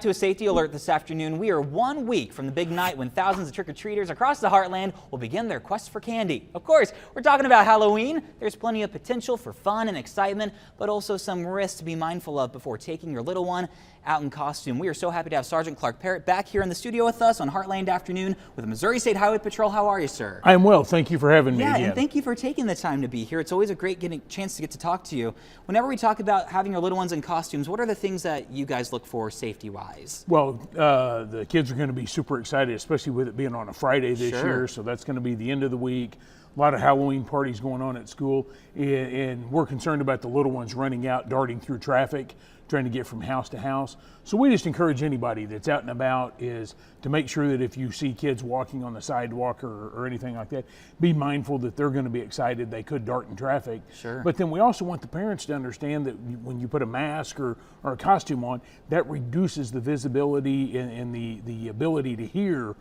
To a safety alert this afternoon. We are 1 week from the big night when thousands of trick-or-treaters across the heartland will begin their quest for candy. Of course, we're talking about Halloween. There's plenty of potential for fun and excitement, but also some risks to be mindful of before taking your little one out in costume. We are so happy to have Sergeant Clark Parrott back here in the studio with us on Heartland Afternoon with the Missouri State Highway Patrol. How are you, sir? I am well. Thank you for having me again. And thank you for taking the time to be here. It's always a great chance to get to talk to you. Whenever we talk about having your little ones in costumes, what are the things that you guys look for safety-wise? Well, the kids are going to be super excited, especially with it being on a Friday this year. So that's going to be the end of the week. A lot of Halloween parties going on at school, and we're concerned about the little ones running out, darting through traffic, trying to get from house to house. So we just encourage anybody that's out and about is to make sure that if you see kids walking on the sidewalk or anything like that, be mindful that they're going to be excited. They could dart in traffic. Sure. But then we also want the parents to understand that when you put a mask or a costume on, that reduces the visibility and the ability to hear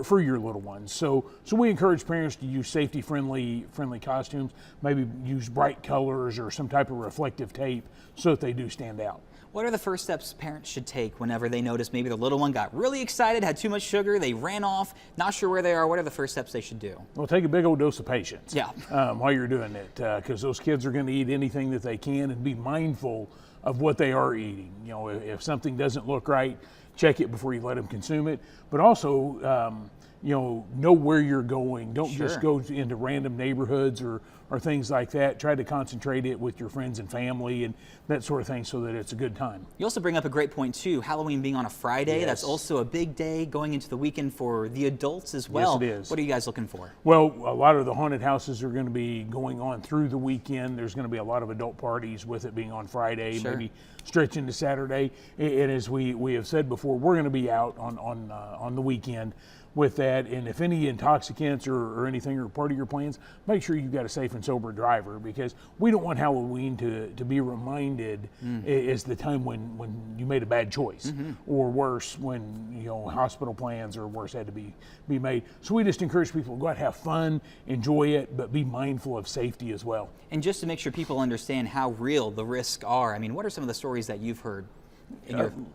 for your little ones. So we encourage parents to use safety-friendly costumes, maybe use bright colors or some type of reflective tape so that they do stand out. What are the first steps parents should take whenever they notice maybe the little one got really excited, had too much sugar, they ran off, not sure where they are? What are the first steps they should do? Well, take a big old dose of patience. Yeah. While you're doing it, because those kids are going to eat anything that they can, and be mindful of what they are eating. You know, if something doesn't look right, check it before you let them consume it. But also, you know where you're going. Don't just go into random neighborhoods or things like that. Try to concentrate it with your friends and family and that sort of thing so that it's a good time. You also bring up a great point too, Halloween being on a Friday. Yes. That's also a big day going into the weekend for the adults as well. Yes, it is. What are you guys looking for? Well, a lot of the haunted houses are going to be going on through the weekend. There's going to be a lot of adult parties with it being on Friday, maybe stretching to Saturday. And as we have said before, we're going to be out on the weekend with that, and if any intoxicants or anything are part of your plans, make sure you've got a safe and sober driver, because we don't want Halloween to be reminded as the time when you made a bad choice, or worse, when hospital plans or worse had to be made. So we just encourage people to go out, have fun, enjoy it, but be mindful of safety as well. And just to make sure people understand how real the risks are, I mean, what are some of the stories that you've heard?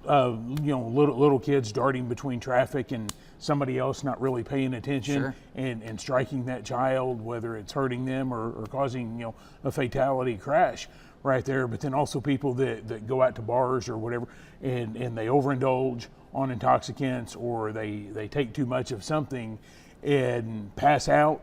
Little kids darting between traffic and somebody else not really paying attention and striking that child, whether it's hurting them or causing a fatality crash right there. But then also people that go out to bars or whatever and they overindulge on intoxicants, or they take too much of something and pass out,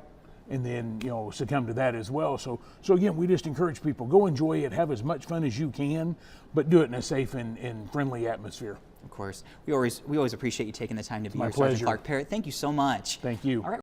and then succumb to that as well. So again, we just encourage people, go enjoy it, have as much fun as you can, but do it in a safe and friendly atmosphere. Of course. We always appreciate you taking the time to be here, My pleasure. Sergeant Clark Parrott. Thank you so much. Thank you. All right.